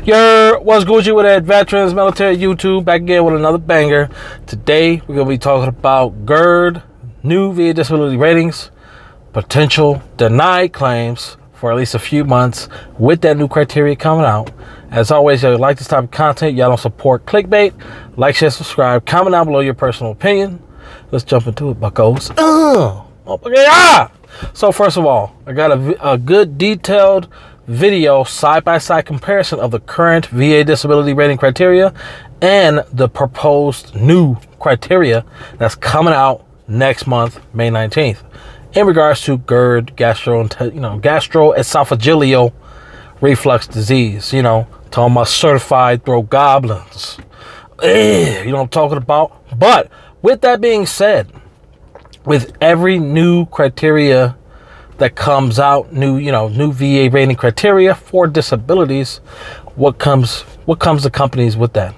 What's Gucci with that Veterans Military YouTube? Back again with another banger. Today we're going to be talking about GERD, new VA disability ratings, potential denied claims for at least a few months with that new criteria coming out. As always, if you like this type of content, y'all don't support clickbait, like, share, subscribe, comment down below your personal opinion. Let's jump into it, buckos. So first of all, I got a good detailed video side-by-side comparison of the current VA disability rating criteria and the proposed new criteria that's coming out next month, May 19th, in regards to GERD, gastroesophageal reflux disease. Talking about certified throat goblins. You know what I'm talking about? But with that being said, with every new criteria that comes out, new VA rating criteria for disabilities, what comes accompanies with that?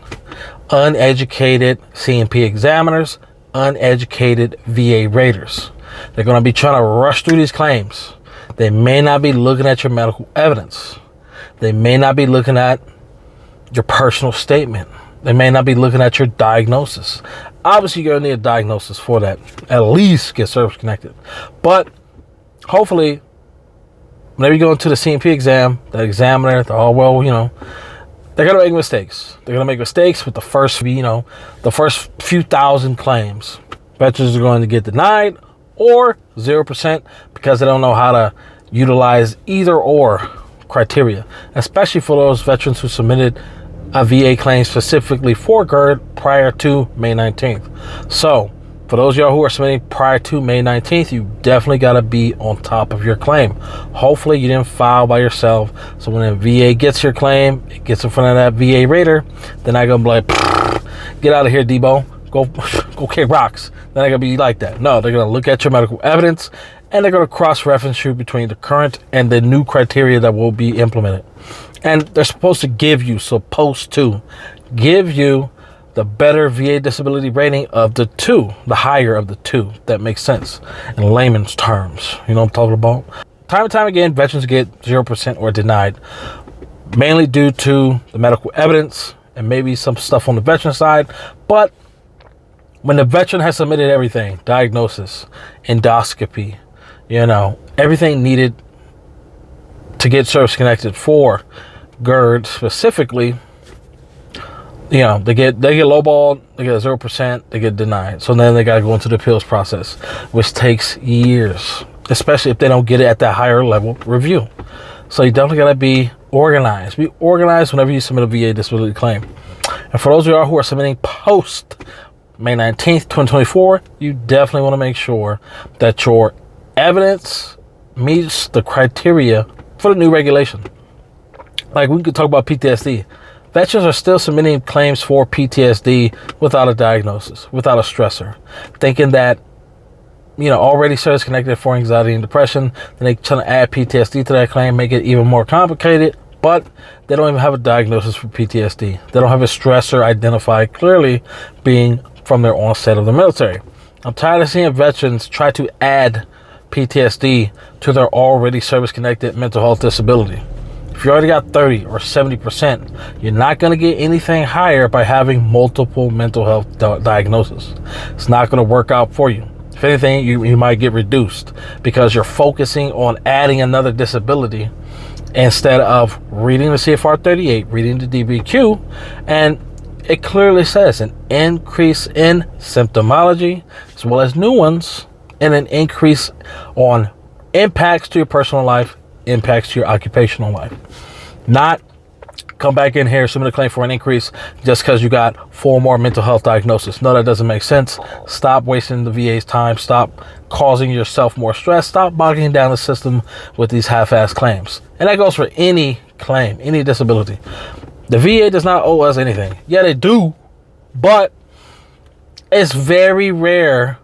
Uneducated C&P examiners, uneducated VA raters. They're going to be trying to rush through these claims. They may not be looking at your medical evidence. They may not be looking at your personal statement. They may not be looking at your diagnosis. Obviously, you're going to need a diagnosis for that. At least get service connected. But hopefully, whenever you go into the C&P exam, the examiner, they're all they're going to make mistakes. They're going to make mistakes with the first few thousand claims. Veterans are going to get denied or 0% because they don't know how to utilize either or criteria, especially for those veterans who submitted a VA claim specifically for GERD prior to May 19th. So for those of y'all who are submitting prior to May 19th, you definitely got to be on top of your claim. Hopefully you didn't file by yourself. So when a VA gets your claim, it gets in front of that VA rater, they're not going to be like, get out of here, Debo. Go kick rocks. They're not going to be like that. No, they're going to look at your medical evidence and they're going to cross-reference you between the current and the new criteria that will be implemented. And they're supposed to give you the better VA disability rating of the two, the higher of the two. That makes sense in layman's terms. You know what I'm talking about? Time and time again, veterans get 0% or denied, mainly due to the medical evidence and maybe some stuff on the veteran side. But when the veteran has submitted everything, diagnosis, endoscopy, everything needed to get service connected for GERD specifically, they get lowballed, they get 0%, they get denied. So then they got to go into the appeals process, which takes years, especially if they don't get it at that higher level review. So you definitely got to be organized. Be organized whenever you submit a VA disability claim. And for those of y'all who are submitting post May 19th, 2024, you definitely want to make sure that your evidence meets the criteria for the new regulation. Like, we could talk about PTSD. Veterans are still submitting claims for PTSD without a diagnosis, without a stressor, thinking that, already service connected for anxiety and depression. Then they trying to add PTSD to that claim, make it even more complicated, but they don't even have a diagnosis for PTSD. They don't have a stressor identified clearly being from their onset of the military. I'm tired of seeing veterans try to add PTSD to their already service-connected mental health disability. If you already got 30 or 70%, you're not going to get anything higher by having multiple mental health diagnoses. It's not going to work out for you. If anything, you might get reduced because you're focusing on adding another disability instead of reading the CFR 38, reading the DBQ, and it clearly says an increase in symptomology as well as new ones, and an increase on impacts to your personal life, impacts to your occupational life. Not come back in here, submit a claim for an increase just because you got 4 more mental health diagnoses. No, that doesn't make sense. Stop wasting the VA's time. Stop causing yourself more stress. Stop bogging down the system with these half-ass claims. And that goes for any claim, any disability. The VA does not owe us anything. Yeah, they do, but it's very rare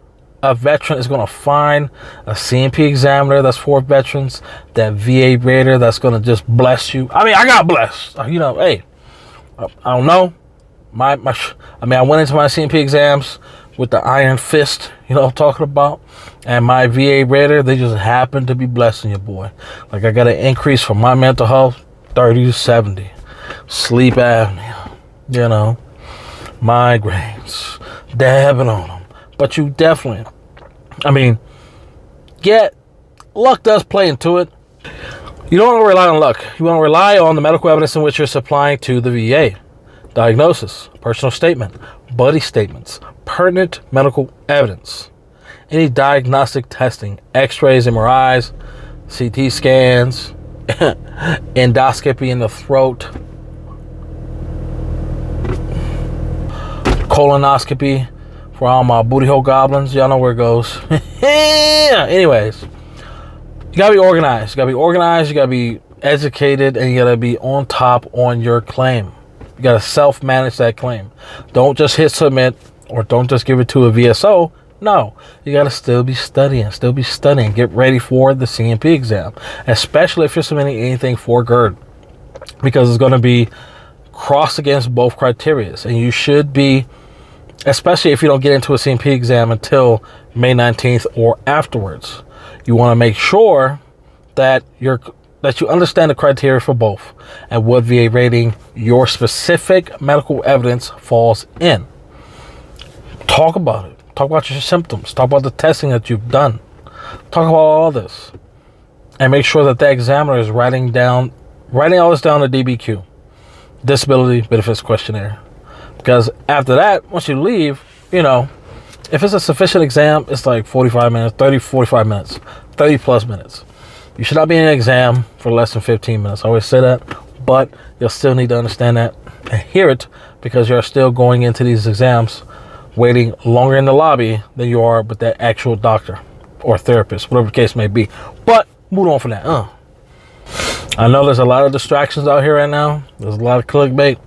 a veteran is going to find a C&P examiner that's for veterans, that VA rater that's going to just bless you. I mean, I got blessed. Hey, I don't know. I went into my C&P exams with the iron fist, what I'm talking about. And my VA rater, they just happened to be blessing your boy. Like, I got an increase from my mental health, 30 to 70. sleep apnea, you know, migraines, dabbing on them. But you definitely, luck does play into it. You don't want to rely on luck. You want to rely on the medical evidence in which you're supplying to the VA. Diagnosis, personal statement, buddy statements, pertinent medical evidence. Any diagnostic testing, x-rays, MRIs, CT scans, endoscopy in the throat, colonoscopy for all my booty hole goblins. Y'all know where it goes. Anyways, you gotta be organized. You gotta be educated, and you gotta be on top on your claim. You gotta self-manage that claim. Don't just hit submit, or don't just give it to a VSO. No, you gotta still be studying. Get ready for the CMP exam, especially if you're submitting anything for GERD, because it's gonna be crossed against both criteria, and you should be, especially if you don't get into a CMP exam until May 19th or afterwards. You want to make sure that you understand the criteria for both and what VA rating your specific medical evidence falls in. Talk about it. Talk about your symptoms. Talk about the testing that you've done. Talk about all this. And make sure that the examiner is writing all this down in the DBQ, Disability Benefits Questionnaire. Because after that, once you leave, if it's a sufficient exam, it's like 45 minutes, 30 plus minutes. You should not be in an exam for less than 15 minutes. I always say that, but you'll still need to understand that and hear it, because you're still going into these exams waiting longer in the lobby than you are with that actual doctor or therapist, whatever the case may be. But move on from that. I know there's a lot of distractions out here right now. There's a lot of clickbait.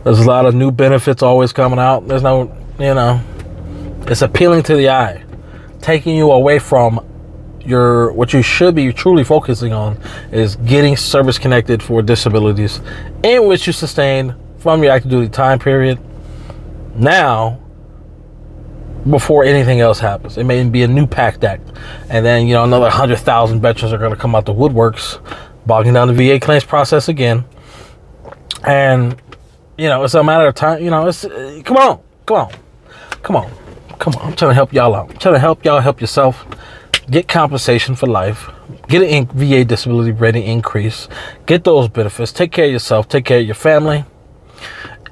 There's a lot of new benefits always coming out. There's no, it's appealing to the eye, taking you away from what you should be truly focusing on is getting service connected for disabilities in which you sustained from your active duty time period now before anything else happens. It may be a new PACT Act, and then another 100,000 veterans are going to come out the woodworks, bogging down the VA claims process again. And it's a matter of time. It's come on. I'm trying to help y'all out. I'm trying to help y'all help yourself. Get compensation for life. Get an VA disability rating increase. Get those benefits. Take care of yourself. Take care of your family.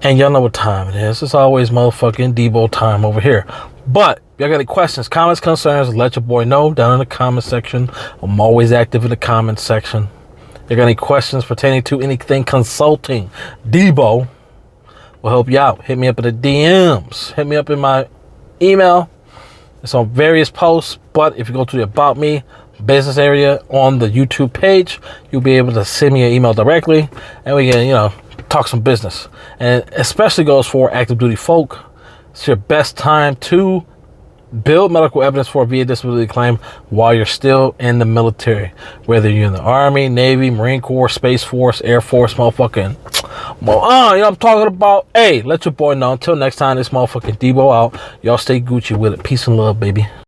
And y'all know what time it is. It's always motherfucking Debo time over here. But y'all got any questions, comments, concerns, let your boy know down in the comment section. I'm always active in the comment section. You got any questions pertaining to anything consulting, Debo will help you out. Hit me up in the DMs. Hit me up in my email. It's on various posts, but if you go to the About Me business area on the YouTube page, you'll be able to send me an email directly, and we can, talk some business. And especially goes for active duty folk. It's your best time to build medical evidence for a VA disability claim while you're still in the military, whether you're in the Army, Navy, Marine Corps, Space Force, Air Force, motherfucking. I'm talking about. Hey, let your boy know. Until next time, this motherfucking Debo out. Y'all stay Gucci with it. Peace and love, baby.